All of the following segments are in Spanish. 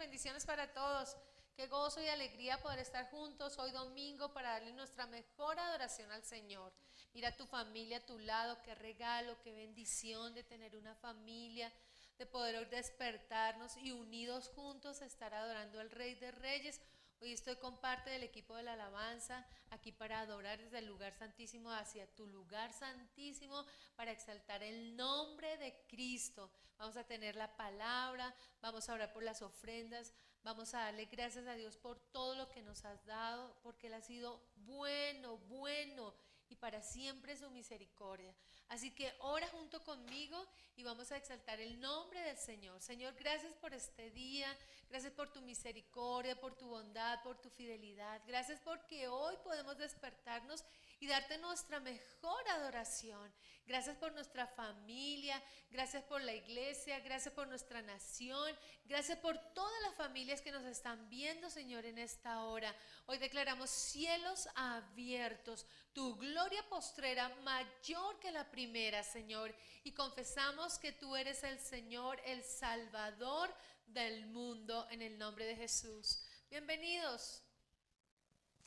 bendiciones para todos. Qué gozo y alegría poder estar juntos hoy domingo para darle nuestra mejor adoración al Señor. Mira a tu familia a tu lado, qué regalo, qué bendición de tener una familia, de poder hoy despertarnos y unidos juntos estar adorando al Rey de Reyes. Hoy estoy con parte del equipo de la alabanza aquí para adorar desde el lugar santísimo hacia tu lugar santísimo para exaltar el nombre de Cristo. Vamos a tener la palabra, vamos a orar por las ofrendas, vamos a darle gracias a Dios por todo lo que nos has dado, porque Él ha sido bueno, bueno y para siempre su misericordia. Así que ora junto conmigo y vamos a exaltar el nombre del Señor. Señor, gracias por este día, gracias por tu misericordia, por tu bondad, por tu fidelidad. Gracias porque hoy podemos despertarnos y darte nuestra mejor adoración. Gracias por nuestra familia, gracias por la iglesia, gracias por nuestra nación, gracias por todas las familias que nos están viendo, Señor, en esta hora. Hoy declaramos cielos abiertos, tu gloria postrera mayor que la primera, Señor, y confesamos que tú eres el Señor, el Salvador del mundo, en el nombre de Jesús. Bienvenidos.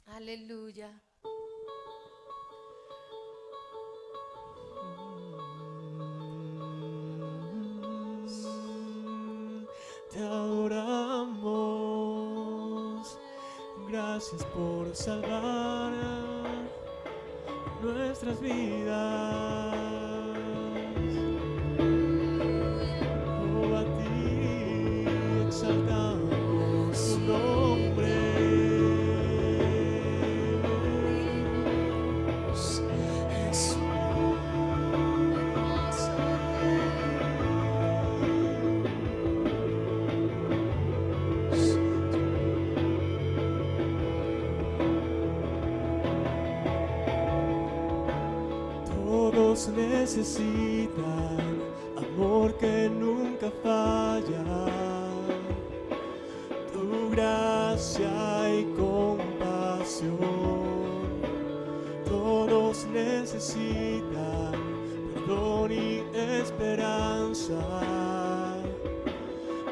Aleluya. Te adoramos, gracias por salvar nuestras vidas. Oh, a ti exaltamos tu nombre. Todos necesitan amor que nunca falla, tu gracia y compasión. Todos necesitan perdón y esperanza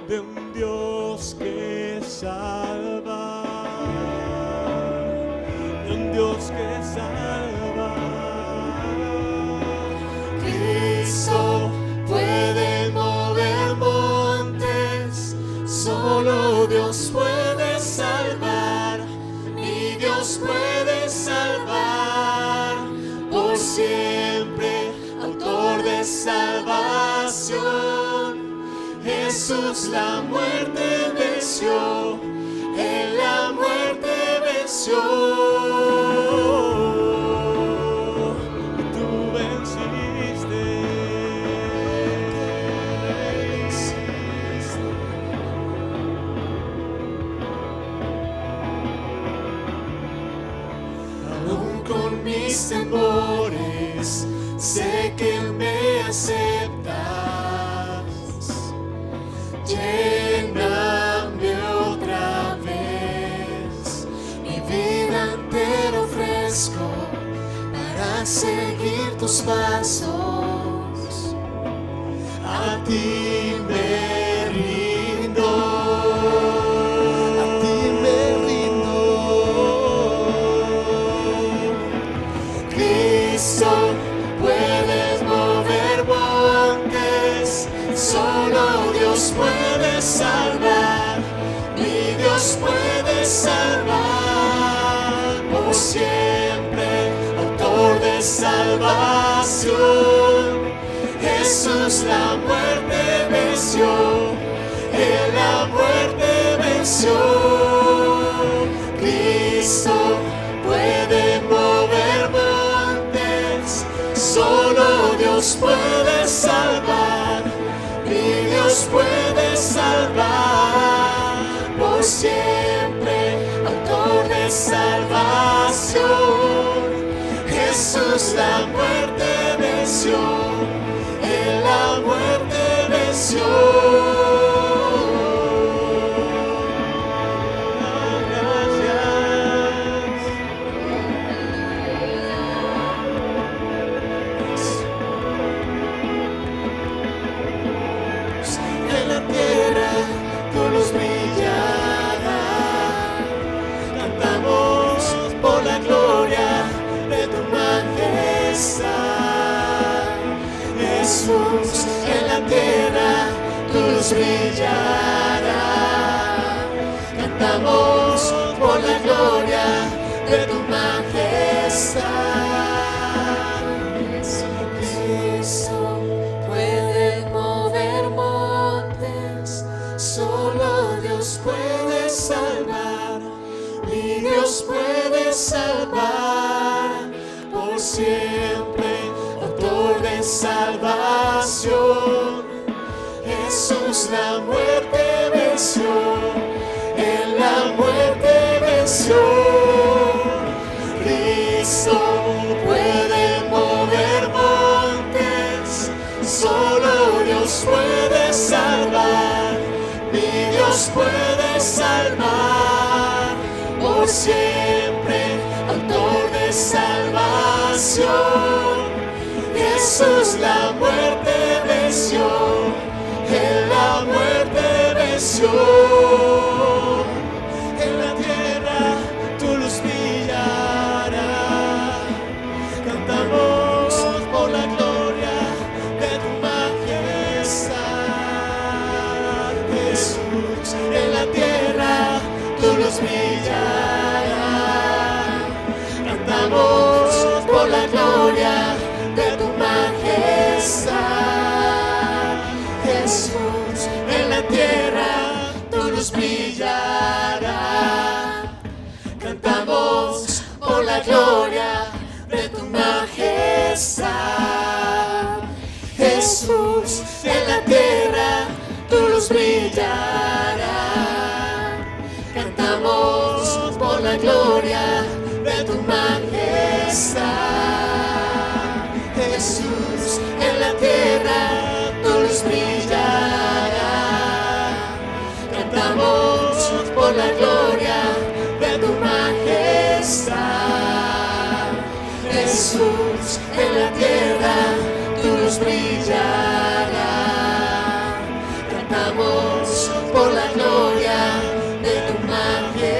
de un Dios que salva, de un Dios que salva. Cristo puede mover montes, solo Dios puede salvar, mi Dios puede salvar, por siempre, autor de salvación. Jesús la muerte venció, Él la muerte venció. Mis temores, sé que me aceptas, lléname otra vez, mi vida entera ofrezco para seguir tus pasos, a ti me rindo. Puedes mover montes, solo Dios puede salvar, mi Dios puede salvar, por siempre, autor de salvación. Jesús la muerte venció, Él la muerte venció. Cristo puede mover montes, solo Dios puede salvar, mi Dios puede salvar, por siempre, autor de salvación. Jesús la muerte venció, Él la muerte venció. Él Jesús, en la tierra tu luz brillará. Cantamos por la gloria de tu majestad. Cristo puede mover montes, solo Dios puede salvar. Mi Dios puede salvar por siempre, autor de salvación. Jesús la muerte venció, en la muerte venció. Cristo puede mover montes, solo Dios puede salvar. Mi Dios puede salvar por siempre, autor de salvación. Jesús la muerte venció, en la muerte venció. En la tierra tu luz brillará. Cantamos por la gloria de tu majestad. Jesús, en la tierra tu luz brillará. Cantamos por la gloria de tu majestad. Jesús, en la tierra tu luz brillará. Cantamos por la gloria de tu majestad. Jesús, en la tierra tu luz brillará. Cantamos por la gloria de tu majestad. Jesús, en la tierra tu luz brillará. Cantamos por la gloria de tu majestad. Jesús, en la tierra tu luz brillará. Cantamos por la gloria de tu majestad.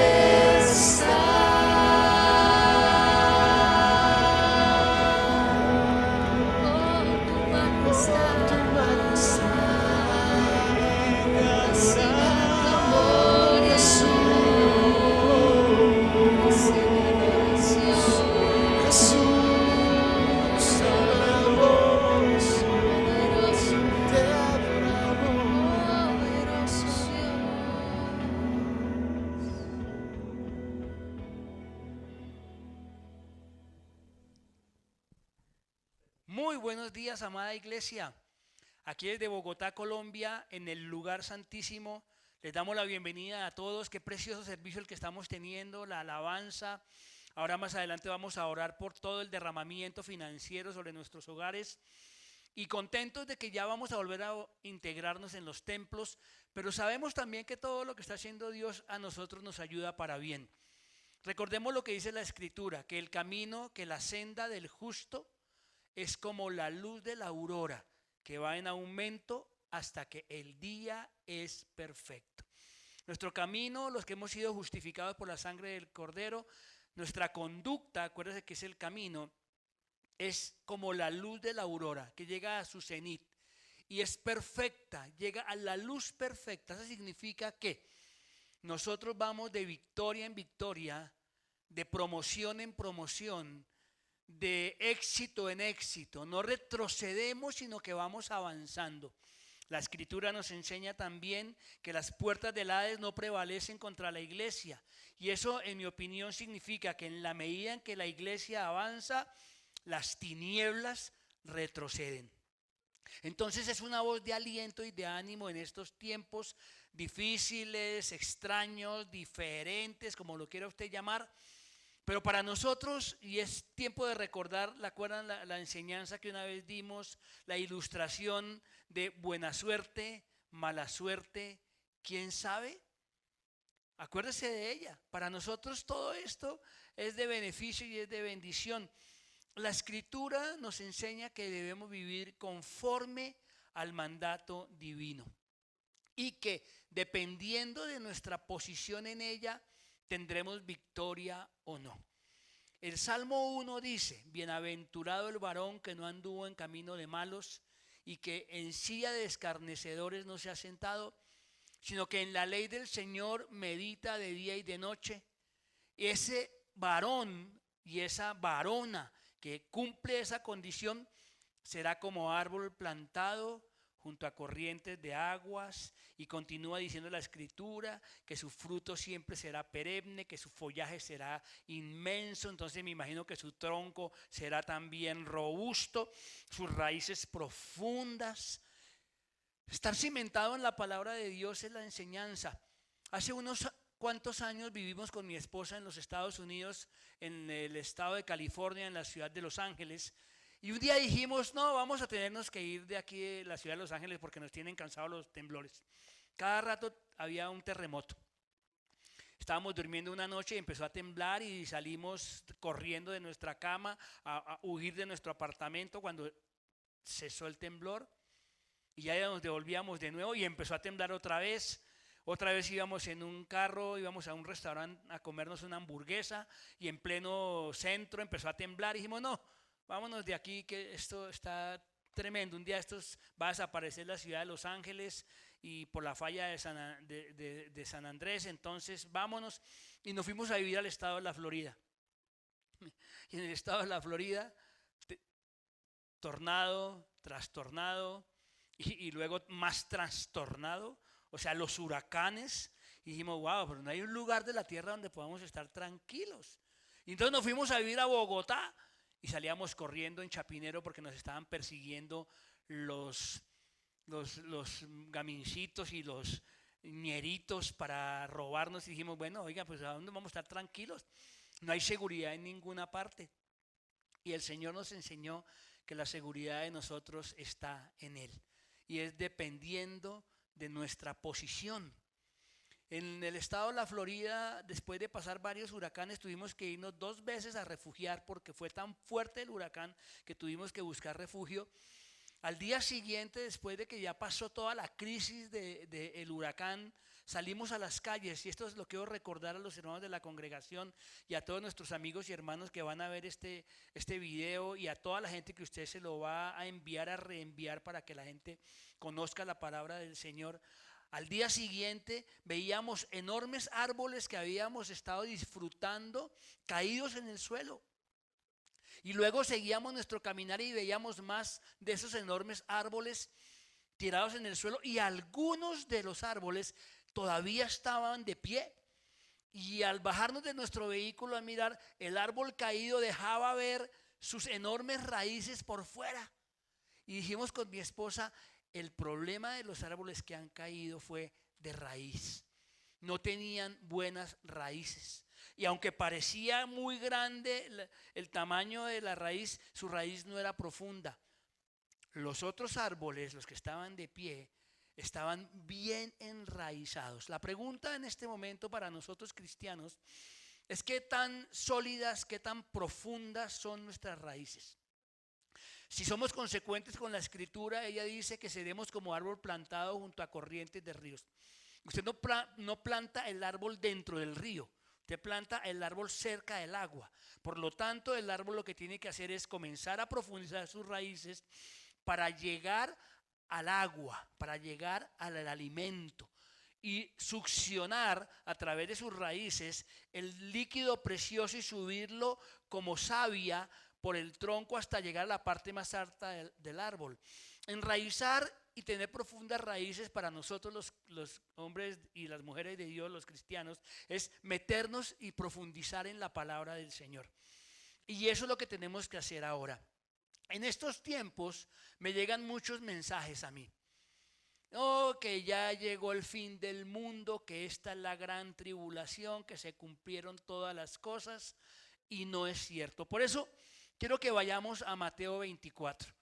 Muy buenos días, amada iglesia. Aquí desde Bogotá, Colombia, en el lugar santísimo, les damos la bienvenida a todos. Qué precioso servicio el que estamos teniendo, la alabanza. Ahora más adelante vamos a orar por todo el derramamiento financiero sobre nuestros hogares. Y contentos de que ya vamos a volver a integrarnos en los templos, pero sabemos también que todo lo que está haciendo Dios a nosotros nos ayuda para bien. Recordemos lo que dice la Escritura, que el camino, que la senda del justo es como la luz de la aurora, que va en aumento hasta que el día es perfecto. Nuestro camino, los que hemos sido justificados por la sangre del Cordero, nuestra conducta, acuérdense que es el camino, es como la luz de la aurora, que llega a su cenit y es perfecta, llega a la luz perfecta. Eso significa que nosotros vamos de victoria en victoria, de promoción en promoción, de éxito en éxito. No retrocedemos, sino que vamos avanzando. La Escritura nos enseña también que las puertas del Hades no prevalecen contra la iglesia, y eso, en mi opinión, significa que en la medida en que la iglesia avanza, las tinieblas retroceden. Entonces es una voz de aliento y de ánimo en estos tiempos difíciles, extraños, diferentes, como lo quiera usted llamar. Pero para nosotros, y es tiempo de recordar, ¿recuerdan la enseñanza que una vez dimos? La ilustración de buena suerte, mala suerte, ¿quién sabe? Acuérdese de ella. Para nosotros todo esto es de beneficio y es de bendición. La Escritura nos enseña que debemos vivir conforme al mandato divino y que dependiendo de nuestra posición en ella, tendremos victoria o no. El Salmo 1 dice: bienaventurado el varón que no anduvo en camino de malos, y que en silla de escarnecedores no se ha sentado, sino que en la ley del Señor medita de día y de noche. Ese varón y esa varona que cumple esa condición será como árbol plantado junto a corrientes de aguas, y continúa diciendo la escritura que su fruto siempre será perenne, que su follaje será inmenso. Entonces me imagino que su tronco será también robusto, sus raíces profundas. Estar cimentado en la palabra de Dios es la enseñanza. Hace unos cuantos años vivimos con mi esposa en los Estados Unidos, en el estado de California, en la ciudad de Los Ángeles. Y un día dijimos, no, vamos a tenernos que ir de aquí de la ciudad de Los Ángeles porque nos tienen cansados los temblores. Cada rato había un terremoto. Estábamos durmiendo una noche y empezó a temblar y salimos corriendo de nuestra cama a huir de nuestro apartamento cuando cesó el temblor. Y ya nos devolvíamos de nuevo y empezó a temblar otra vez. Otra vez íbamos en un carro, íbamos a un restaurante a comernos una hamburguesa y en pleno centro empezó a temblar y dijimos, no, vámonos de aquí que esto está tremendo. Un día estos va a desaparecer la ciudad de Los Ángeles y por la falla de San Andrés, entonces vámonos, y nos fuimos a vivir al estado de la Florida. Y en el estado de la Florida, tornado tras tornado y luego más trastornado, o sea, los huracanes. Y dijimos, wow, pero no hay un lugar de la tierra donde podamos estar tranquilos. Y entonces nos fuimos a vivir a Bogotá y salíamos corriendo en Chapinero porque nos estaban persiguiendo los gamincitos y los ñeritos para robarnos. Y dijimos, bueno, oiga, pues ¿a dónde vamos a estar tranquilos? No hay seguridad en ninguna parte. Y el Señor nos enseñó que la seguridad de nosotros está en Él, y es dependiendo de nuestra posición. En el estado de la Florida, después de pasar varios huracanes, tuvimos que irnos 2 veces a refugiar porque fue tan fuerte el huracán que tuvimos que buscar refugio. Al día siguiente, después de que ya pasó toda la crisis del huracán, salimos a las calles, y esto es lo que quiero recordar a los hermanos de la congregación y a todos nuestros amigos y hermanos que van a ver este video, y a toda la gente que usted se lo va a enviar, a reenviar, para que la gente conozca la palabra del Señor. Al día siguiente veíamos enormes árboles que habíamos estado disfrutando caídos en el suelo. Y luego seguíamos nuestro caminar y veíamos más de esos enormes árboles tirados en el suelo, y algunos de los árboles todavía estaban de pie. Y al bajarnos de nuestro vehículo a mirar, el árbol caído dejaba ver sus enormes raíces por fuera. Y dijimos con mi esposa, el problema de los árboles que han caído fue de raíz. No tenían buenas raíces. Y aunque parecía muy grande el tamaño de la raíz, su raíz no era profunda. Los otros árboles, los que estaban de pie, estaban bien enraizados. La pregunta en este momento para nosotros cristianos es: ¿qué tan sólidas, qué tan profundas son nuestras raíces? Si somos consecuentes con la escritura, ella dice que seremos como árbol plantado junto a corrientes de ríos. Usted no planta el árbol dentro del río, usted planta el árbol cerca del agua. Por lo tanto, el árbol lo que tiene que hacer es comenzar a profundizar sus raíces para llegar al agua, para llegar al alimento, y succionar a través de sus raíces el líquido precioso y subirlo como savia por el tronco hasta llegar a la parte más alta del árbol. Enraizar y tener profundas raíces para nosotros los hombres y las mujeres de Dios, los cristianos, es meternos y profundizar en la palabra del Señor. Y eso es lo que tenemos que hacer ahora. En estos tiempos me llegan muchos mensajes a mí. Oh, que ya llegó el fin del mundo, que esta es la gran tribulación, que se cumplieron todas las cosas, y no es cierto. Por eso quiero que vayamos a Mateo 24,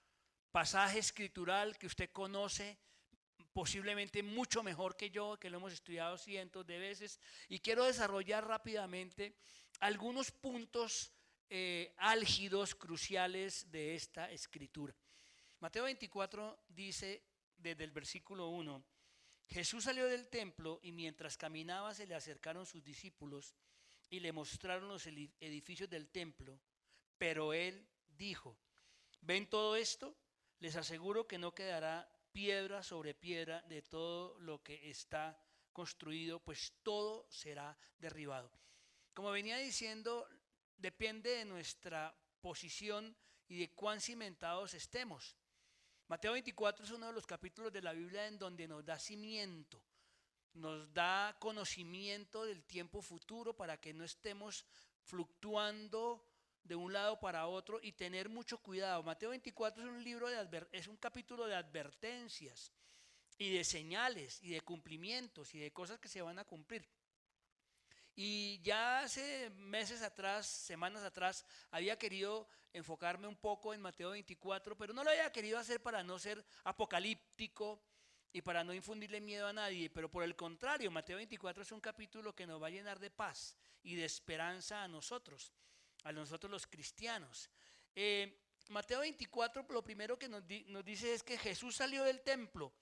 pasaje escritural que usted conoce posiblemente mucho mejor que yo, que lo hemos estudiado cientos de veces, y quiero desarrollar rápidamente algunos puntos álgidos, cruciales de esta escritura. Mateo 24 dice desde el versículo 1: Jesús salió del templo y mientras caminaba se le acercaron sus discípulos y le mostraron los edificios del templo, pero él dijo: ¿ven todo esto? les aseguro que no quedará piedra sobre piedra de todo lo que está construido, pues todo será derribado. Como venía diciendo, depende de nuestra posición y de cuán cimentados estemos. Mateo 24 es uno de los capítulos de la Biblia en donde nos da cimiento, nos da conocimiento del tiempo futuro para que no estemos fluctuando de un lado para otro y tener mucho cuidado. Mateo 24 es un libro es un capítulo de advertencias y de señales y de cumplimientos y de cosas que se van a cumplir. Y ya hace meses atrás, semanas atrás, había querido enfocarme un poco en Mateo 24, pero no lo había querido hacer para no ser apocalíptico y para no infundirle miedo a nadie, pero por el contrario, Mateo 24 es un capítulo que nos va a llenar de paz y de esperanza a nosotros los cristianos. Mateo 24 lo primero que nos dice es que Jesús salió del templo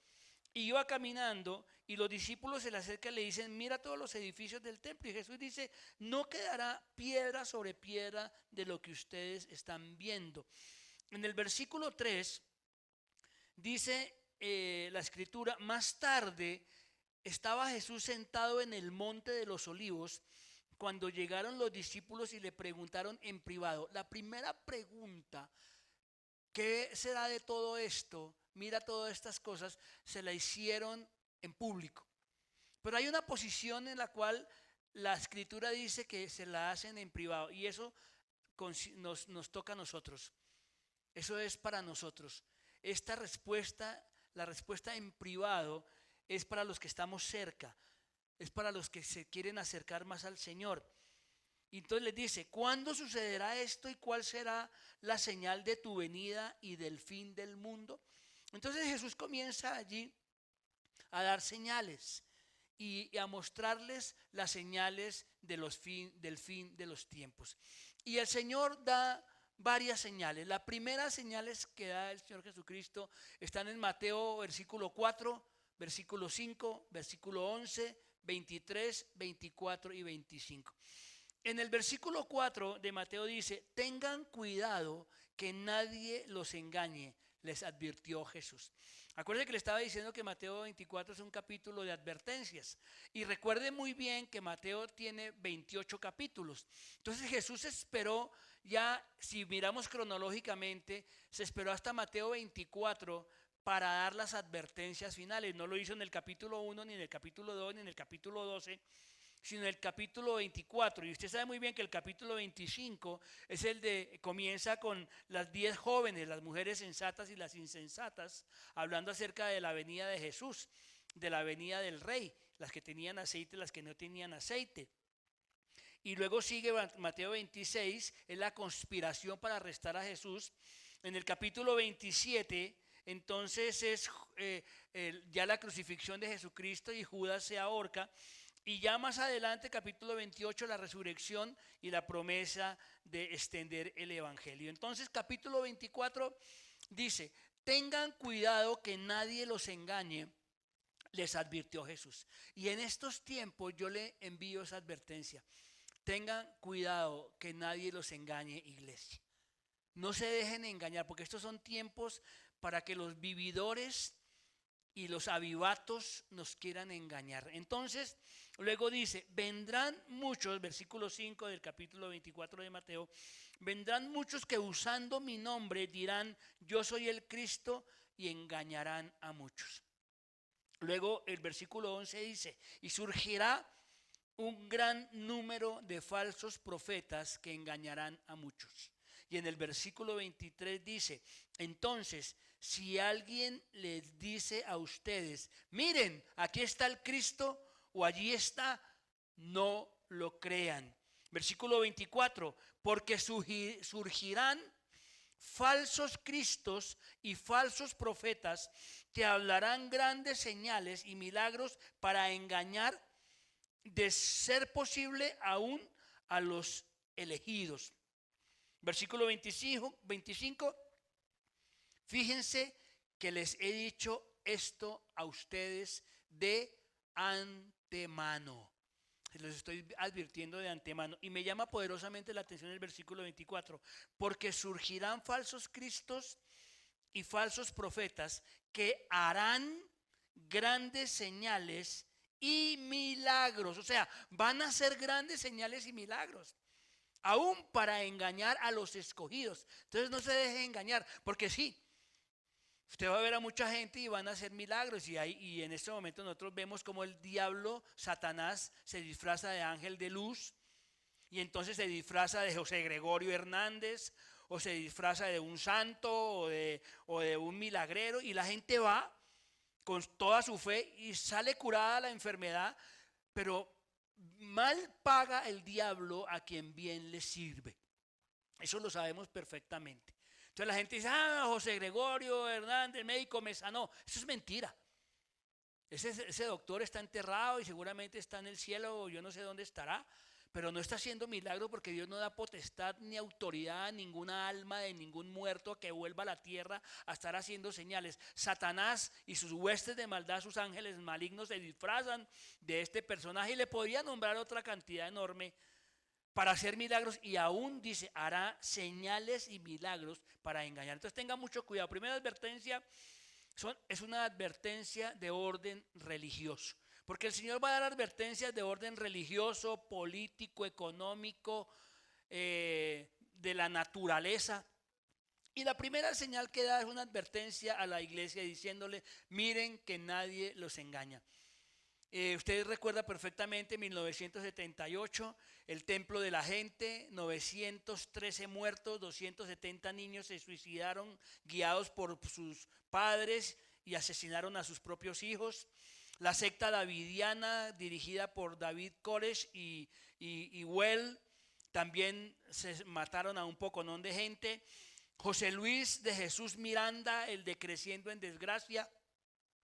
y iba caminando y los discípulos se le acercan y le dicen, mira todos los edificios del templo. Y Jesús dice, no quedará piedra sobre piedra de lo que ustedes están viendo. En el versículo 3 dice la escritura, más tarde estaba Jesús sentado en el monte de los olivos cuando llegaron los discípulos y le preguntaron en privado. La primera pregunta, ¿qué será de todo esto? Mira todas estas cosas, se la hicieron en público. Pero hay una posición en la cual la escritura dice que se la hacen en privado y eso nos toca a nosotros. Eso es para nosotros. Esta respuesta, la respuesta en privado, es para los que estamos cerca, es para los que se quieren acercar más al Señor. Y entonces les dice, ¿cuándo sucederá esto y cuál será la señal de tu venida y del fin del mundo? Entonces Jesús comienza allí a dar señales y a mostrarles las señales del fin de los tiempos. Y el Señor da varias señales. La primera señales que da el Señor Jesucristo están en Mateo versículo 4, versículo 5, versículo 11, 23, 24 y 25. En el versículo 4 de Mateo dice, tengan cuidado que nadie los engañe, les advirtió Jesús. Acuérdense que le estaba diciendo que Mateo 24 es un capítulo de advertencias. Y recuerde muy bien que Mateo tiene 28 capítulos. Entonces Jesús esperó, ya si miramos cronológicamente, se esperó hasta Mateo 24 para dar las advertencias finales. No lo hizo en el capítulo 1, ni en el capítulo 2, ni en el capítulo 12, sino en el capítulo 24. Y usted sabe muy bien que el capítulo 25 es el de, comienza con las 10 jóvenes, las mujeres sensatas y las insensatas, hablando acerca de la venida de Jesús, de la venida del Rey, las que tenían aceite, las que no tenían aceite. Y luego sigue Mateo 26, es la conspiración para arrestar a Jesús. En el capítulo 27, entonces es ya la crucifixión de Jesucristo y Judas se ahorca. Y ya más adelante, capítulo 28, la resurrección y la promesa de extender el evangelio. Entonces, capítulo 24 dice, tengan cuidado que nadie los engañe, les advirtió Jesús. Y en estos tiempos yo le envío esa advertencia. Tengan cuidado que nadie los engañe, iglesia. No se dejen engañar, porque estos son tiempos para que los vividores y los avivatos nos quieran engañar. Entonces, luego dice, vendrán muchos, versículo 5 del capítulo 24 de Mateo, vendrán muchos que usando mi nombre dirán, yo soy el Cristo, y engañarán a muchos. Luego el versículo 11 dice, y surgirá un gran número de falsos profetas que engañarán a muchos. Y en el versículo 23 dice, entonces, si alguien les dice a ustedes, miren, aquí está el Cristo o allí está, no lo crean. Versículo 24, porque surgirán falsos cristos y falsos profetas que hablarán grandes señales y milagros para engañar, de ser posible, aún a los elegidos. Versículo 25, fíjense que les he dicho esto a ustedes de antemano. Les estoy advirtiendo de antemano. Y me llama poderosamente la atención el versículo 24. Porque surgirán falsos cristos y falsos profetas que harán grandes señales y milagros. O sea, van a hacer grandes señales y milagros, aún para engañar a los escogidos. Entonces no se deje engañar, porque sí, usted va a ver a mucha gente y van a hacer milagros, y en este momento nosotros vemos como el diablo, Satanás, se disfraza de ángel de luz, y entonces se disfraza de José Gregorio Hernández, o se disfraza de un santo, o de un milagrero, y la gente va con toda su fe y sale curada la enfermedad, pero mal paga el diablo a quien bien le sirve. Eso lo sabemos perfectamente. Entonces la gente dice, José Gregorio Hernández, médico, me sanó. Eso es mentira. Ese doctor está enterrado y seguramente está en el cielo, o yo no sé dónde estará, pero no está haciendo milagro, porque Dios no da potestad ni autoridad a ninguna alma de ningún muerto que vuelva a la tierra a estar haciendo señales. Satanás y sus huestes de maldad, sus ángeles malignos, se disfrazan de este personaje, y le podría nombrar otra cantidad enorme para hacer milagros, y aún dice, hará señales y milagros para engañar. Entonces tenga mucho cuidado. Primera advertencia, es una advertencia de orden religioso, porque el Señor va a dar advertencias de orden religioso, político, económico, de la naturaleza. Y la primera señal que da es una advertencia a la iglesia diciéndole, miren que nadie los engaña. Usted recuerda perfectamente 1978, el templo de la gente, 913 muertos, 270 niños se suicidaron guiados por sus padres y asesinaron a sus propios hijos. La secta davidiana, dirigida por David Koresh y Well, también se mataron a un poconón de gente. José Luis de Jesús Miranda, el de Creciendo en Desgracia,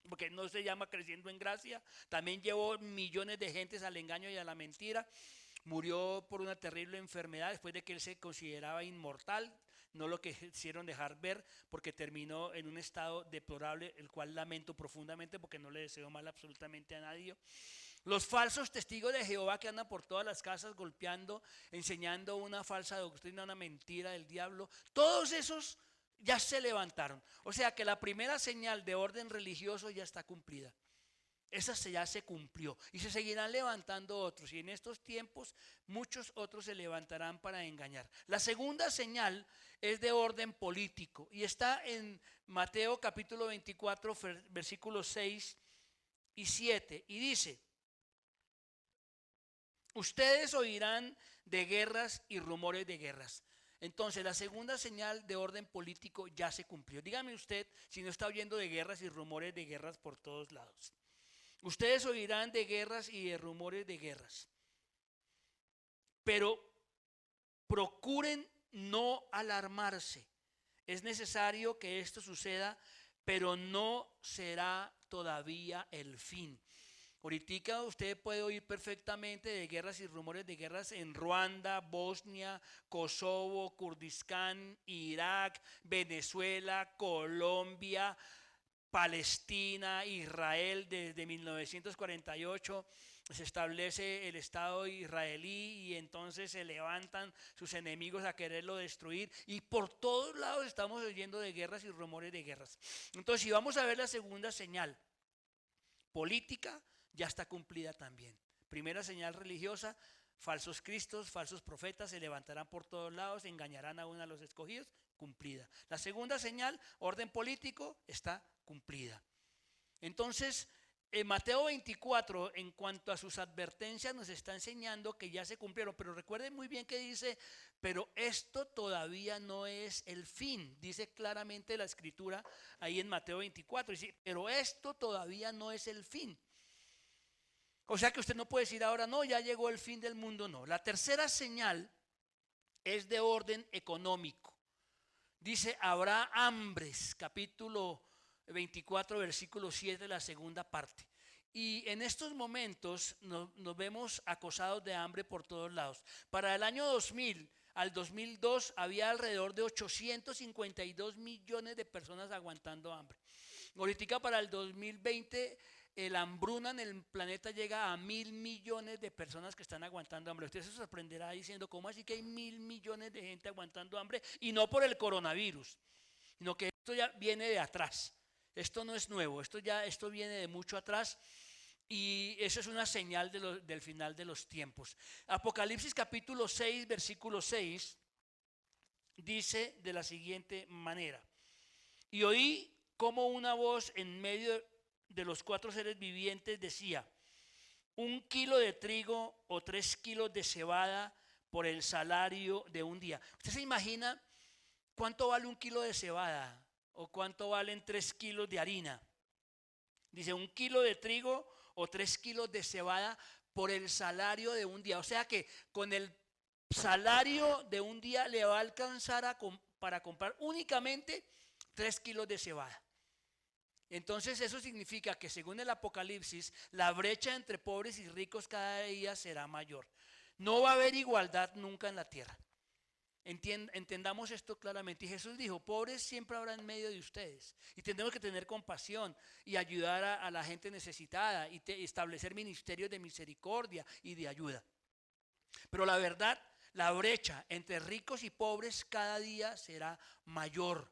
porque no se llama Creciendo en Gracia, también llevó millones de gentes al engaño y a la mentira. Murió por una terrible enfermedad después de que él se consideraba inmortal. No lo quisieron dejar ver, porque terminó en un estado deplorable, el cual lamento profundamente, porque no le deseo mal absolutamente a nadie. Los falsos testigos de Jehová que andan por todas las casas golpeando, enseñando una falsa doctrina, una mentira del diablo, todos esos ya se levantaron. O sea que la primera señal de orden religioso ya está cumplida. Esa ya se cumplió, y se seguirán levantando otros, y en estos tiempos muchos otros se levantarán para engañar. La segunda señal es de orden político, y está en Mateo capítulo 24 versículos 6 y 7, y dice: ustedes oirán de guerras y rumores de guerras. Entonces la segunda señal de orden político ya se cumplió. Dígame usted si no está oyendo de guerras y rumores de guerras por todos lados. Ustedes oirán de guerras y de rumores de guerras, pero procuren no alarmarse. Es necesario que esto suceda, pero no será todavía el fin. Ahorita usted puede oír perfectamente de guerras y rumores de guerras en Ruanda, Bosnia, Kosovo, Kurdistán, Irak, Venezuela, Colombia, Palestina, Israel. Desde 1948 se establece el Estado israelí, y entonces se levantan sus enemigos a quererlo destruir, y por todos lados estamos oyendo de guerras y rumores de guerras. Entonces, si vamos a ver la segunda señal política, ya está cumplida también. Primera señal religiosa: falsos cristos, falsos profetas se levantarán por todos lados, engañarán aún a los escogidos. Cumplida. La segunda señal, orden político, está cumplida. Entonces, en Mateo 24, en cuanto a sus advertencias, nos está enseñando que ya se cumplieron, pero recuerden muy bien que dice, pero esto todavía no es el fin. Dice claramente la escritura ahí en Mateo 24, dice, pero esto todavía no es el fin. O sea que usted no puede decir ahora, no, ya llegó el fin del mundo, no. La tercera señal es de orden económico. Dice, habrá hambres, capítulo 24, versículo 7, la segunda parte. Y en estos momentos nos vemos acosados de hambre por todos lados. Para el año 2000 al 2002 había alrededor de 852 millones de personas aguantando hambre. Ahorita para el 2020 la hambruna en el planeta llega a 1.000 millones de personas que están aguantando hambre. Usted se sorprenderá diciendo, ¿cómo así que hay 1.000 millones de gente aguantando hambre? Y no por el coronavirus, sino que Esto ya viene de atrás. Esto no es nuevo, esto viene de mucho atrás. Y eso es una señal del final de los tiempos. Apocalipsis capítulo 6, versículo 6, dice de la siguiente manera: y oí como una voz en medio de los 4 seres vivientes decía: 1 kilo de trigo o 3 kilos de cebada por el salario de un día. ¿Usted se imagina cuánto vale 1 kilo de cebada o cuánto valen 3 kilos de harina? Dice 1 kilo de trigo o 3 kilos de cebada por el salario de un día. O sea que con el salario de un día le va a alcanzar para comprar únicamente 3 kilos de cebada. Entonces eso significa que según el Apocalipsis, la brecha entre pobres y ricos cada día será mayor. No va a haber igualdad nunca en la tierra. Entendamos esto claramente. Y Jesús dijo: pobres siempre habrá en medio de ustedes, y tenemos que tener compasión y ayudar a la gente necesitada y establecer ministerios de misericordia y de ayuda. Pero la verdad, la brecha entre ricos y pobres cada día será mayor.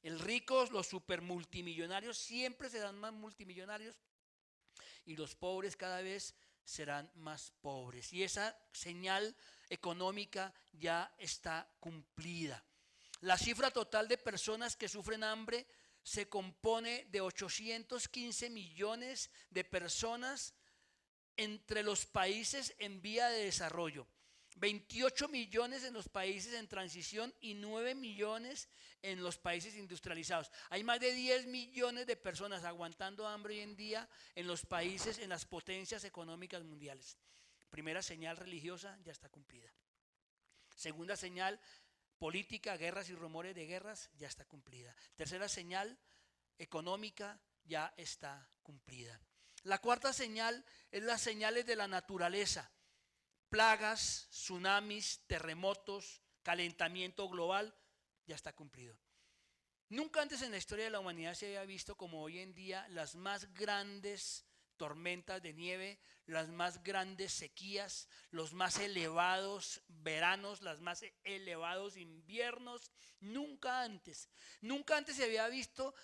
El ricos, los supermultimillonarios siempre serán más multimillonarios, y los pobres cada vez serán más pobres. Y esa señal económica ya está cumplida. La cifra total de personas que sufren hambre se compone de 815 millones de personas entre los países en vía de desarrollo, 28 millones en los países en transición y 9 millones en los países industrializados. Hay más de 10 millones de personas aguantando hambre hoy en día en los países, en las potencias económicas mundiales. Primera señal religiosa ya está cumplida. Segunda señal política, guerras y rumores de guerras, ya está cumplida. Tercera señal económica, ya está cumplida. La cuarta señal es las señales de la naturaleza: plagas, tsunamis, terremotos, calentamiento global, ya está cumplido. Nunca antes en la historia de la humanidad se había visto como hoy en día las más grandes tormentas de nieve, las más grandes sequías, los más elevados veranos, los más elevados inviernos. Nunca antes se había visto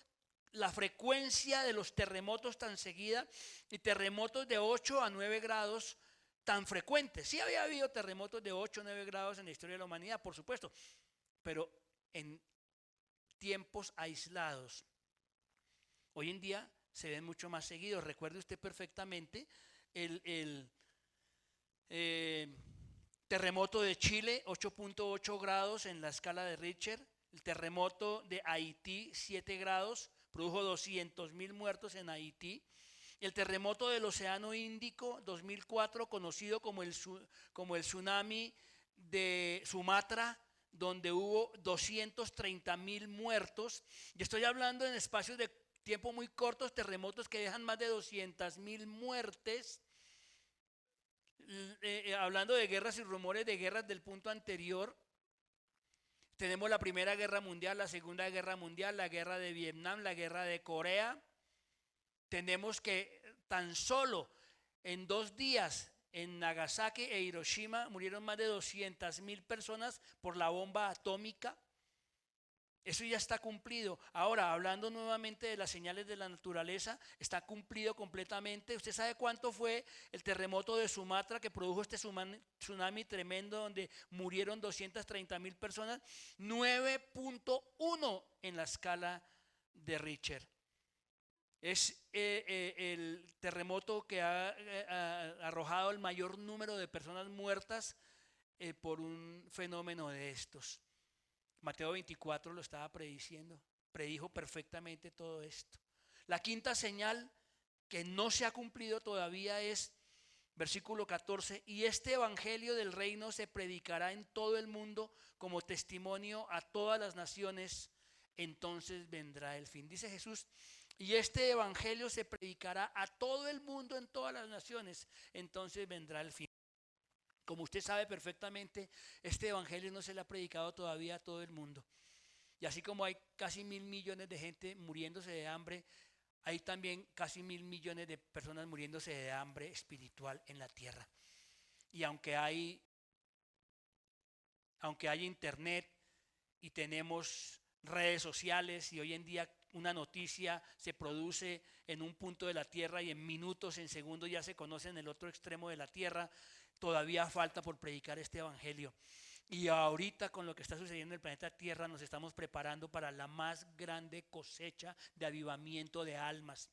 la frecuencia de los terremotos tan seguida, y terremotos de 8 a 9 grados tan frecuentes. Sí había habido terremotos de 8 o 9 grados en la historia de la humanidad, por supuesto, pero en tiempos aislados. Hoy en día se ven mucho más seguidos. Recuerde usted perfectamente el terremoto de Chile, 8.8 grados en la escala de Richter. El terremoto de Haití, 7 grados, produjo 200,000 muertos en Haití. El terremoto del Océano Índico, 2004, conocido como el tsunami de Sumatra, donde hubo 230,000 muertos. Y estoy hablando en espacios de tiempo muy cortos, terremotos que dejan más de 200,000 muertes. Hablando de guerras y rumores de guerras del punto anterior, tenemos la Primera Guerra Mundial, la Segunda Guerra Mundial, la Guerra de Vietnam, la Guerra de Corea. Tenemos que tan solo en 2 días en Nagasaki e Hiroshima murieron más de 200,000 personas por la bomba atómica. Eso ya está cumplido. Ahora, hablando nuevamente de las señales de la naturaleza, está cumplido completamente. ¿Usted sabe cuánto fue el terremoto de Sumatra que produjo este tsunami tremendo donde murieron 230,000 personas? 9.1 en la escala de Richter. Es el terremoto que ha arrojado el mayor número de personas muertas por un fenómeno de estos. Mateo 24 lo estaba prediciendo, predijo perfectamente todo esto. La quinta señal que no se ha cumplido todavía es versículo 14: y este evangelio del reino se predicará en todo el mundo como testimonio a todas las naciones, entonces vendrá el fin. Dice Jesús: y este evangelio se predicará a todo el mundo en todas las naciones, entonces vendrá el fin. Como usted sabe perfectamente, este evangelio no se le ha predicado todavía a todo el mundo. Y así como hay casi 1,000 millones de gente muriéndose de hambre, hay también casi 1,000 millones de personas muriéndose de hambre espiritual en la tierra. Y aunque hay internet y tenemos redes sociales, y hoy en día una noticia se produce en un punto de la tierra y en minutos, en segundos ya se conoce en el otro extremo de la tierra. Todavía falta por predicar este evangelio. Y ahorita con lo que está sucediendo en el planeta Tierra nos estamos preparando para la más grande cosecha de avivamiento de almas.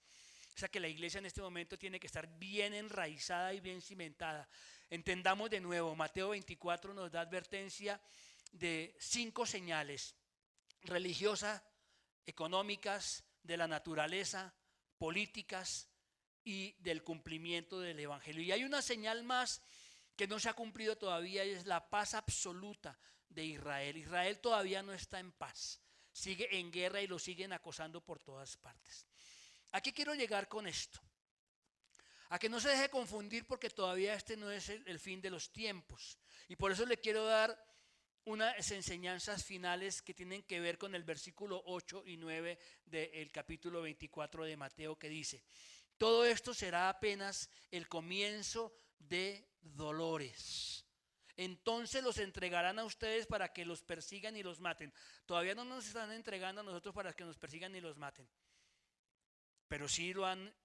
O sea que la iglesia en este momento tiene que estar bien enraizada y bien cimentada. Entendamos de nuevo, Mateo 24 nos da advertencia de 5 señales: religiosas, económicas, de la naturaleza, políticas y del cumplimiento del evangelio. Y hay una señal más que no se ha cumplido todavía, y es la paz absoluta de Israel. Israel todavía no está en paz, sigue en guerra y lo siguen acosando por todas partes. ¿A qué quiero llegar con esto? A que no se deje confundir, porque todavía este no es el fin de los tiempos. Y por eso le quiero dar unas enseñanzas finales que tienen que ver con el versículo 8 y 9 del capítulo 24 de Mateo, que dice: todo esto será apenas el comienzo de dolores. Entonces los entregarán a ustedes para que los persigan y los maten. Todavía no nos están entregando a nosotros para que nos persigan y los maten, pero sí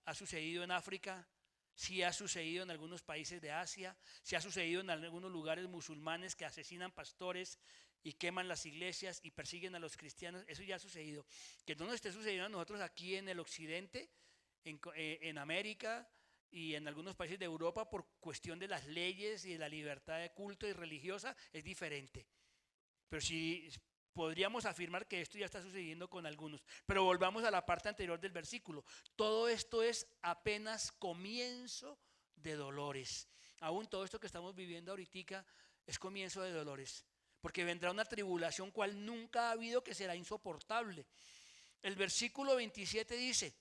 ha sucedido en África, sí ha sucedido en algunos países de Asia, sí ha sucedido en algunos lugares musulmanes que asesinan pastores y queman las iglesias y persiguen a los cristianos. Eso ya ha sucedido. Que no nos esté sucediendo a nosotros aquí en el occidente, en América y en algunos países de Europa, por cuestión de las leyes y de la libertad de culto y religiosa, es diferente. Pero sí podríamos afirmar que esto ya está sucediendo con algunos. Pero volvamos a la parte anterior del versículo. Todo esto es apenas comienzo de dolores. Aún todo esto que estamos viviendo ahorita es comienzo de dolores, porque vendrá una tribulación cual nunca ha habido, que será insoportable. El versículo 27 dice: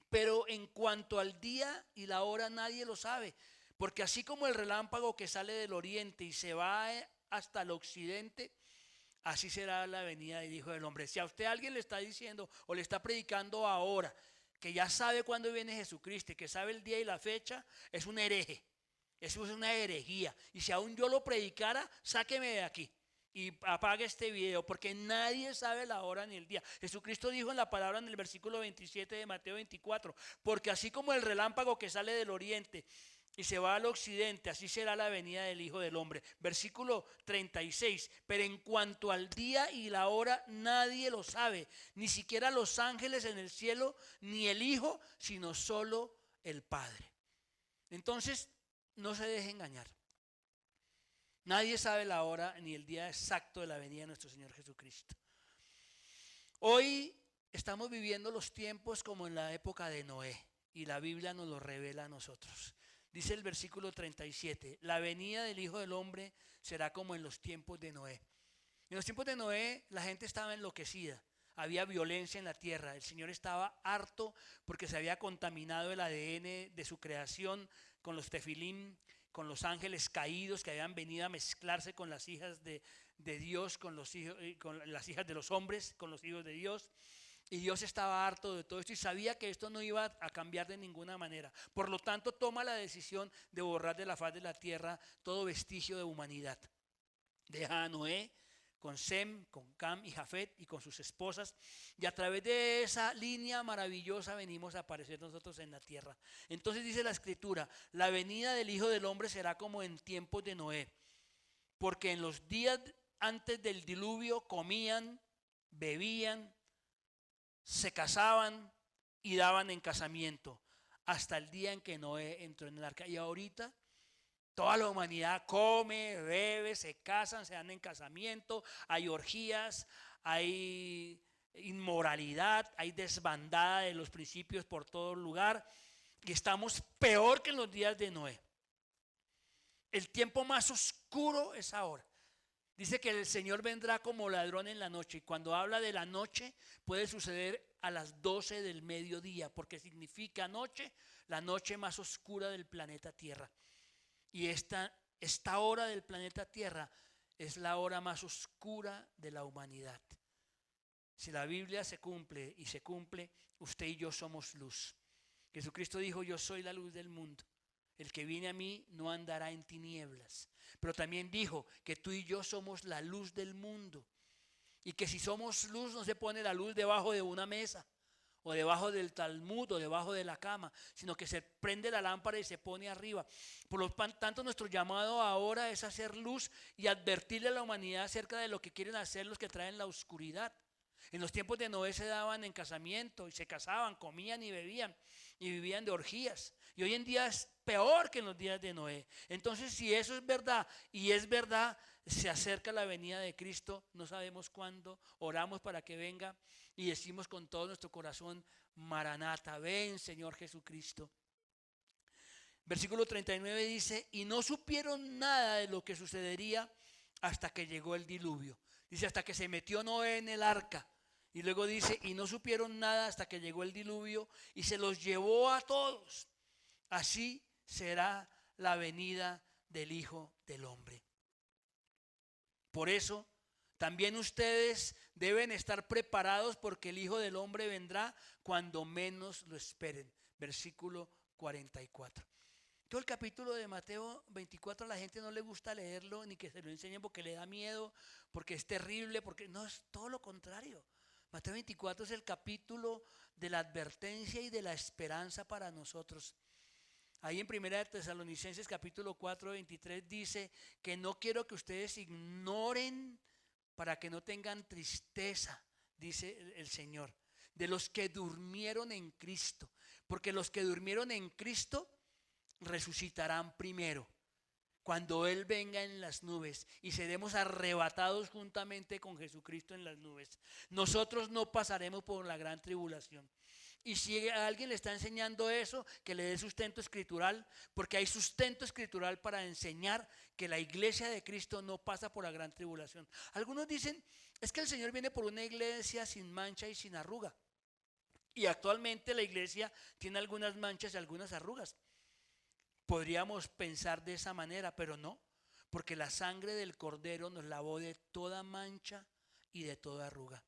pero en cuanto al día y la hora nadie lo sabe, porque así como el relámpago que sale del oriente y se va hasta el occidente, así será la venida del Hijo del Hombre. Si a usted alguien le está diciendo o le está predicando ahora que ya sabe cuándo viene Jesucristo y que sabe el día y la fecha, es un hereje. Eso es una herejía. Y si aún yo lo predicara, sáqueme de aquí y apague este video, porque nadie sabe la hora ni el día. Jesucristo dijo en la palabra en el versículo 27 de Mateo 24: porque así como el relámpago que sale del oriente y se va al occidente, así será la venida del Hijo del Hombre. Versículo 36: pero en cuanto al día y la hora nadie lo sabe, ni siquiera los ángeles en el cielo, ni el Hijo, sino solo el Padre. Entonces, no se deje engañar. Nadie sabe la hora ni el día exacto de la venida de nuestro Señor Jesucristo. Hoy estamos viviendo los tiempos como en la época de Noé, y la Biblia nos lo revela a nosotros. Dice el versículo 37: la venida del Hijo del Hombre será como en los tiempos de Noé. En los tiempos de Noé la gente estaba enloquecida, había violencia en la tierra. El Señor estaba harto porque se había contaminado el ADN de su creación con los tefilim, con los ángeles caídos que habían venido a mezclarse con las hijas de Dios, con las hijas de los hombres, con los hijos de Dios. Y Dios estaba harto de todo esto y sabía que esto no iba a cambiar de ninguna manera. Por lo tanto, toma la decisión de borrar de la faz de la tierra todo vestigio de humanidad. Deja a Noé con Sem, con Cam y Jafet y con sus esposas, y a través de esa línea maravillosa venimos a aparecer nosotros en la tierra. Entonces dice la Escritura: la venida del Hijo del Hombre será como en tiempos de Noé, porque en los días antes del diluvio comían, bebían, se casaban y daban en casamiento, hasta el día en que Noé entró en el arca. Y ahorita toda la humanidad come, bebe, se casan, se dan en casamiento, hay orgías, hay inmoralidad, hay desbandada de los principios por todo lugar, y estamos peor que en los días de Noé. El tiempo más oscuro es ahora. Dice que el Señor vendrá como ladrón en la noche, y cuando habla de la noche puede suceder a las 12 del mediodía, porque significa noche, la noche más oscura del planeta Tierra. Y esta hora del planeta Tierra es la hora más oscura de la humanidad. Si la Biblia se cumple y se cumple, usted y yo somos luz. Jesucristo dijo: yo soy la luz del mundo. El que viene a mí no andará en tinieblas. Pero también dijo que tú y yo somos la luz del mundo. Y que si somos luz, no se pone la luz debajo de una mesa, o debajo del talmud, o debajo de la cama, sino que se prende la lámpara y se pone arriba. Por lo tanto, nuestro llamado ahora es hacer luz y advertirle a la humanidad acerca de lo que quieren hacer los que traen la oscuridad. En los tiempos de Noé se daban en casamiento y se casaban, comían y bebían y vivían de orgías. Y hoy en día es peor que en los días de Noé. Entonces, si eso es verdad y es verdad, se acerca la venida de Cristo, no sabemos cuándo, oramos para que venga y decimos con todo nuestro corazón: Maranata, ven Señor Jesucristo. Versículo 39 dice: y no supieron nada de lo que sucedería hasta que llegó el diluvio. Dice: hasta que se metió Noé en el arca. Y luego dice: y no supieron nada hasta que llegó el diluvio y se los llevó a todos. Así será la venida del Hijo del Hombre. Por eso también ustedes deben estar preparados, porque el Hijo del Hombre vendrá cuando menos lo esperen. Versículo 44. Todo el capítulo de Mateo 24 a la gente no le gusta leerlo, ni que se lo enseñen porque le da miedo, porque es terrible, porque no, es todo lo contrario. Mateo 24 es el capítulo de la advertencia y de la esperanza para nosotros. Ahí en 1 Tesalonicenses capítulo 4, 23 dice que no quiero que ustedes ignoren, para que no tengan tristeza, dice el Señor, de los que durmieron en Cristo, porque los que durmieron en Cristo resucitarán primero cuando Él venga en las nubes, y seremos arrebatados juntamente con Jesucristo en las nubes. Nosotros no pasaremos por la gran tribulación. Y si a alguien le está enseñando eso, que le dé sustento escritural, porque hay sustento escritural para enseñar que la iglesia de Cristo no pasa por la gran tribulación. Algunos dicen: es que el Señor viene por una iglesia sin mancha y sin arruga. Y actualmente la iglesia tiene algunas manchas y algunas arrugas. Podríamos pensar de esa manera, pero no, porque la sangre del Cordero nos lavó de toda mancha y de toda arruga.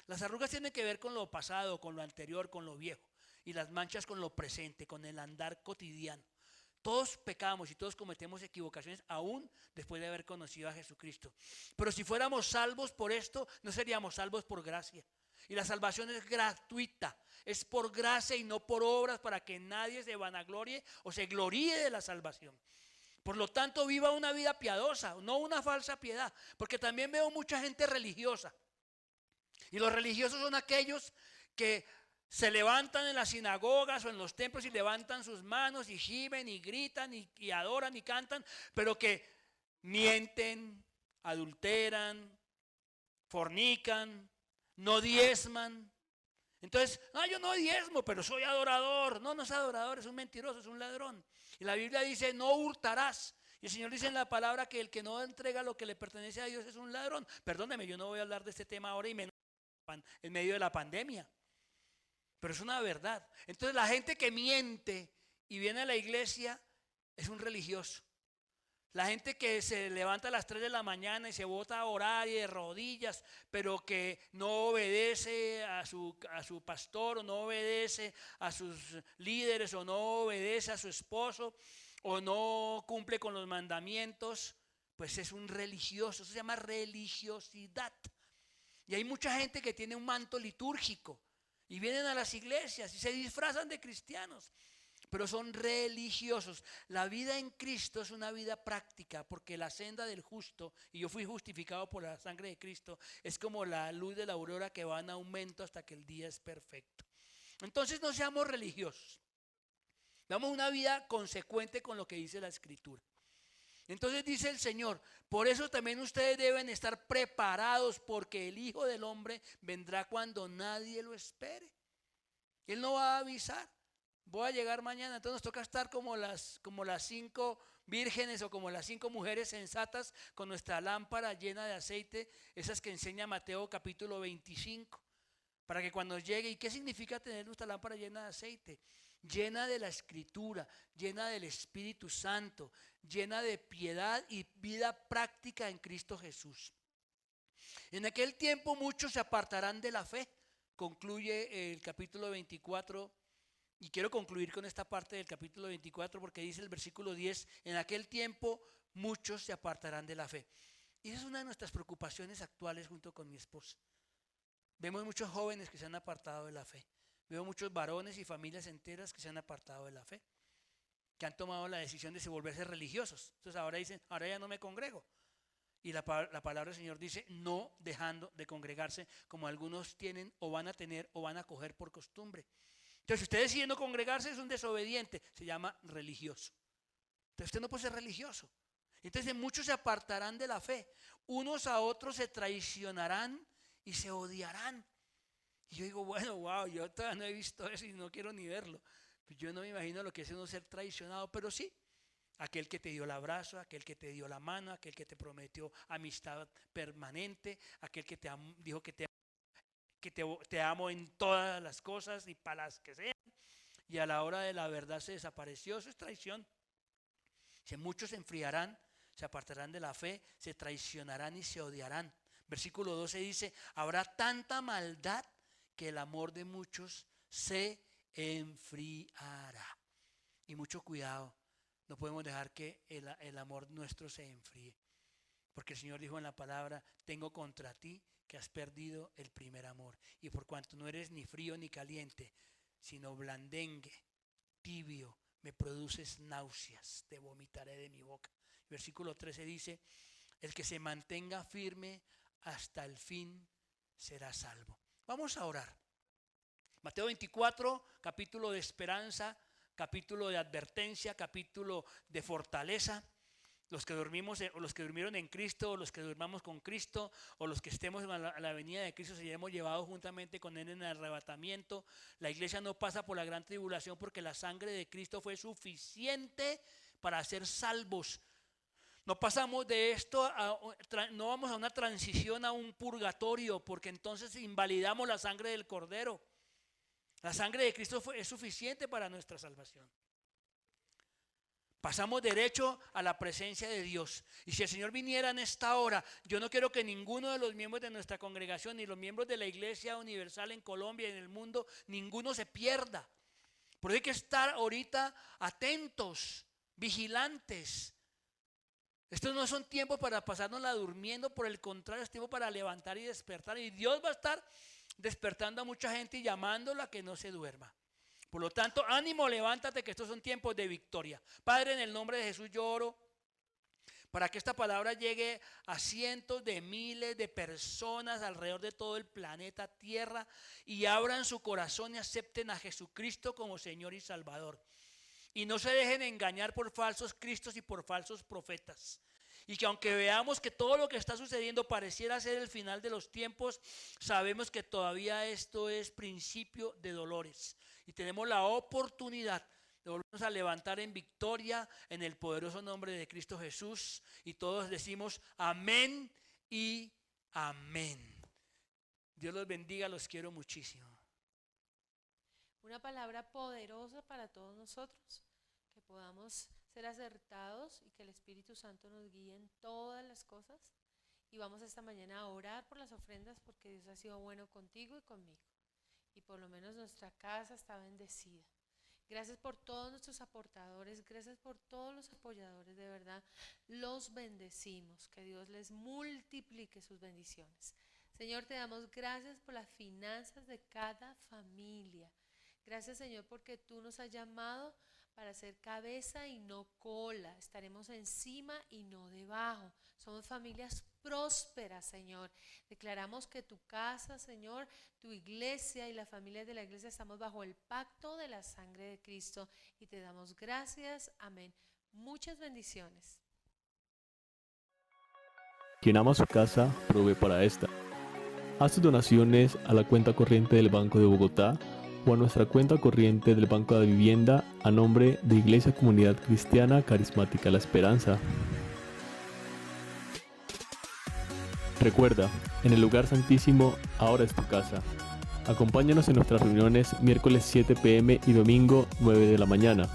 Las arrugas tienen que ver con lo pasado, con lo anterior, con lo viejo, y las manchas con lo presente, con el andar cotidiano. Todos pecamos y todos cometemos equivocaciones aún después de haber conocido a Jesucristo. Pero si fuéramos salvos por esto, no seríamos salvos por gracia. Y la salvación es gratuita, es por gracia y no por obras, para que nadie se vanaglorie o se gloríe de la salvación. Por lo tanto, viva una vida piadosa, no una falsa piedad, porque también veo mucha gente religiosa. Y los religiosos son aquellos que se levantan en las sinagogas o en los templos y levantan sus manos y gimen y gritan y adoran y cantan, pero que mienten, adulteran, fornican, no diezman. Entonces, no, yo no diezmo, pero soy adorador. No, no es adorador, es un mentiroso, es un ladrón. Y la Biblia dice: no hurtarás. Y el Señor dice en la palabra que el que no entrega lo que le pertenece a Dios es un ladrón. Perdóneme, yo no voy a hablar de este tema ahora y menos en medio de la pandemia, pero es una verdad. Entonces, la gente que miente y viene a la iglesia es un religioso. La gente que se levanta a las 3 de la mañana y se bota a orar y de rodillas, pero que no obedece a su pastor, o no obedece a sus líderes, o no obedece a su esposo, o no cumple con los mandamientos, pues es un religioso. Eso se llama religiosidad. Y hay mucha gente que tiene un manto litúrgico y vienen a las iglesias y se disfrazan de cristianos, pero son religiosos. La vida en Cristo es una vida práctica, porque la senda del justo, y yo fui justificado por la sangre de Cristo, es como la luz de la aurora que va en aumento hasta que el día es perfecto. Entonces, no seamos religiosos, damos una vida consecuente con lo que dice la Escritura. Entonces dice el Señor: por eso también ustedes deben estar preparados, porque el Hijo del Hombre vendrá cuando nadie lo espere. Él no va a avisar: voy a llegar mañana. Entonces nos toca estar como las 5 vírgenes, o como las 5 mujeres sensatas, con nuestra lámpara llena de aceite, esas que enseña Mateo capítulo 25, para que cuando llegue. ¿Y qué significa tener nuestra lámpara llena de aceite? Llena de la Escritura, llena del Espíritu Santo, llena de piedad y vida práctica en Cristo Jesús. En aquel tiempo muchos se apartarán de la fe. Concluye el capítulo 24, y quiero concluir con esta parte del capítulo 24, porque dice el versículo 10: en aquel tiempo muchos se apartarán de la fe. Y esa es una de nuestras preocupaciones actuales junto con mi esposa. Vemos muchos jóvenes que se han apartado de la fe. Veo muchos varones y familias enteras que se han apartado de la fe, que han tomado la decisión de volverse religiosos. Entonces ahora dicen, ahora ya no me congrego. Y la palabra del Señor dice, no dejando de congregarse como algunos tienen o van a tener o van a coger por costumbre. Entonces si usted decide no congregarse es un desobediente, se llama religioso. Entonces usted no puede ser religioso. Entonces muchos se apartarán de la fe, unos a otros se traicionarán y se odiarán. Y yo digo, bueno, wow, yo todavía no he visto eso y no quiero ni verlo. Pues yo no me imagino lo que es uno ser traicionado, pero sí, aquel que te dio el abrazo, aquel que te dio la mano, aquel que te prometió amistad permanente, aquel que te dijo que te amo en todas las cosas y para las que sean, y a la hora de la verdad se desapareció. Eso es traición. Si muchos se enfriarán, se apartarán de la fe, se traicionarán y se odiarán. Versículo 12 dice, habrá tanta maldad que el amor de muchos se enfriará. Y mucho cuidado, no podemos dejar que el amor nuestro se enfríe. Porque el Señor dijo en la palabra, tengo contra ti que has perdido el primer amor. Y por cuanto no eres ni frío ni caliente, sino blandengue, tibio, me produces náuseas, te vomitaré de mi boca. Versículo 13 dice, el que se mantenga firme hasta el fin será salvo. Vamos a orar. Mateo 24, capítulo de esperanza, capítulo de advertencia, capítulo de fortaleza. Los que durmieron en Cristo, o los que durmamos con Cristo, o los que estemos a la venida de Cristo, seremos llevados juntamente con Él en el arrebatamiento. La iglesia no pasa por la gran tribulación porque la sangre de Cristo fue suficiente para ser salvos. No pasamos de esto, no vamos a una transición a un purgatorio, porque entonces invalidamos la sangre del Cordero. La sangre de Cristo es suficiente para nuestra salvación. Pasamos derecho a la presencia de Dios. Y si el Señor viniera en esta hora, yo no quiero que ninguno de los miembros de nuestra congregación, ni los miembros de la Iglesia Universal en Colombia y en el mundo, ninguno se pierda. Por eso hay que estar ahorita atentos, vigilantes. Estos no son tiempos para pasárnosla durmiendo, por el contrario, es tiempo para levantar y despertar. Y Dios va a estar despertando a mucha gente y llamándola a que no se duerma. Por lo tanto, ánimo, levántate, que estos son tiempos de victoria. Padre, en el nombre de Jesús yo oro para que esta palabra llegue a cientos de miles de personas alrededor de todo el planeta Tierra y abran su corazón y acepten a Jesucristo como Señor y Salvador. Y no se dejen engañar por falsos cristos y por falsos profetas. Y que aunque veamos que todo lo que está sucediendo pareciera ser el final de los tiempos, sabemos que todavía esto es principio de dolores. Y tenemos la oportunidad de volvernos a levantar en victoria en el poderoso nombre de Cristo Jesús. Y todos decimos amén y amén. Dios los bendiga, los quiero muchísimo. Una palabra poderosa para todos nosotros, que podamos ser acertados y que el Espíritu Santo nos guíe en todas las cosas. Y vamos esta mañana a orar por las ofrendas, porque Dios ha sido bueno contigo y conmigo. Y por lo menos nuestra casa está bendecida. Gracias por todos nuestros aportadores, gracias por todos los apoyadores, de verdad los bendecimos. Que Dios les multiplique sus bendiciones. Señor, te damos gracias por las finanzas de cada familia. Gracias, Señor, porque tú nos has llamado para ser cabeza y no cola. Estaremos encima y no debajo. Somos familias prósperas, Señor. Declaramos que tu casa, Señor, tu iglesia y las familias de la iglesia estamos bajo el pacto de la sangre de Cristo. Y te damos gracias. Amén. Muchas bendiciones. Quien ama su casa, provee para esta. Haz tus donaciones a la cuenta corriente del Banco de Bogotá o a nuestra cuenta corriente del Banco de Vivienda a nombre de Iglesia Comunidad Cristiana Carismática La Esperanza. Recuerda, en el lugar santísimo ahora es tu casa. Acompáñanos en nuestras reuniones miércoles 7 p.m. y domingo 9 de la mañana.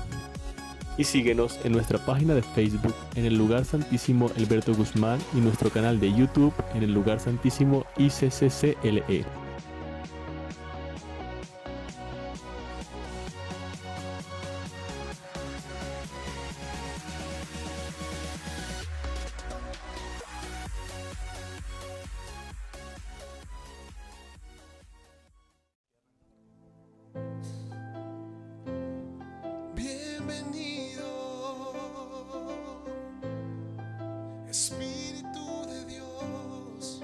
Y síguenos en nuestra página de Facebook en el lugar santísimo Alberto Guzmán y nuestro canal de YouTube en el lugar santísimo ICCCLE. bienvenido, Espíritu de Dios.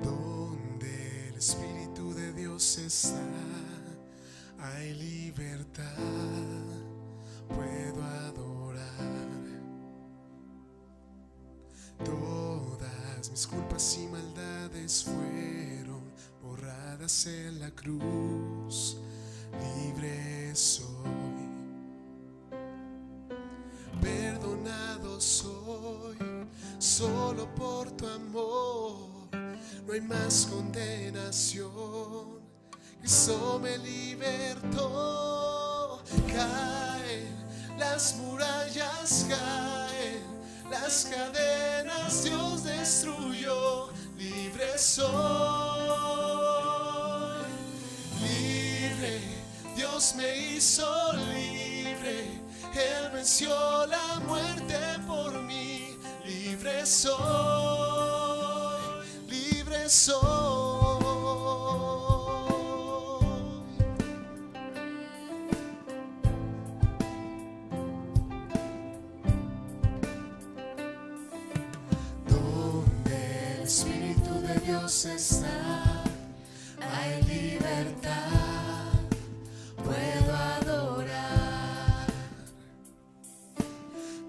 Donde el Espíritu de Dios está, hay libertad, puedo adorar. Todas mis culpas y maldades fueron borradas en la cruz, libre soy, perdonado soy, solo por tu amor, no hay más condenación. Cristo me libertó, caen las murallas, caen las cadenas, Dios destruyó, libre soy, libre, Dios me hizo libre, Él venció la muerte por mí, libre soy, libre soy. Dios está, hay libertad, puedo adorar.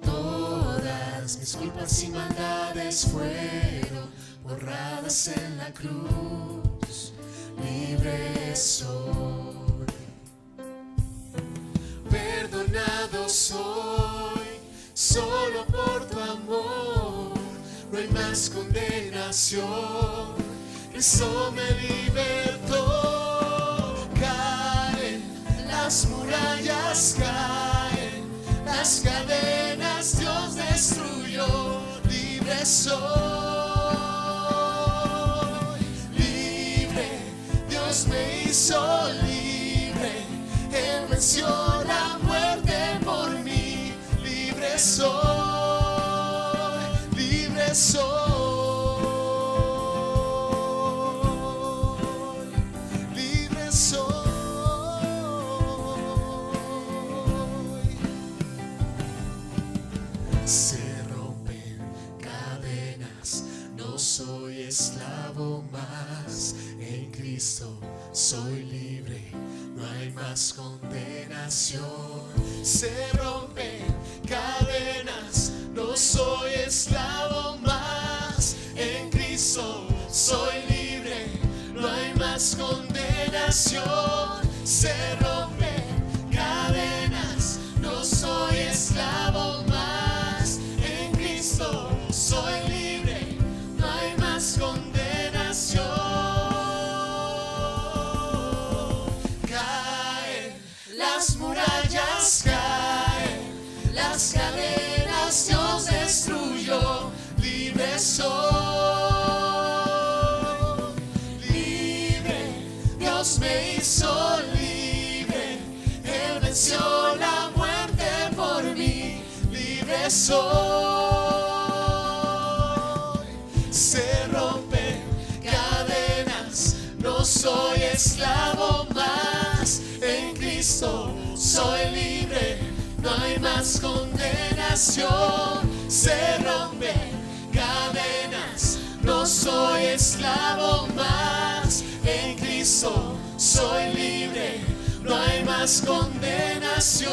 Todas mis culpas y maldades fueron borradas en la cruz, libre soy, perdonado soy, solo por tu amor, no hay más condenación. Cristo me libertó, caen las murallas, caen las cadenas, Dios destruyó, libre soy, libre, Dios me hizo libre, Él venció la muerte por mí, libre soy, libre soy. Se rompen cadenas, no soy esclavo más, en Cristo soy libre, no hay más condenación. Se rompen cadenas, no soy esclavo más, en Cristo soy libre, no hay más condenación. Se rompen cadenas, no soy esclavo más, en Cristo soy libre, no hay más condenación. Caen las murallas, caen las cadenas, Dios destruyó, libre soy, libre, Dios me hizo libre, Él venció la muerte por mí, libre soy. Se rompen cadenas, no soy esclavo más, en Cristo soy libre, no hay más condenación. Se rompen cadenas, no soy esclavo más, en Cristo soy libre, no hay más condenación.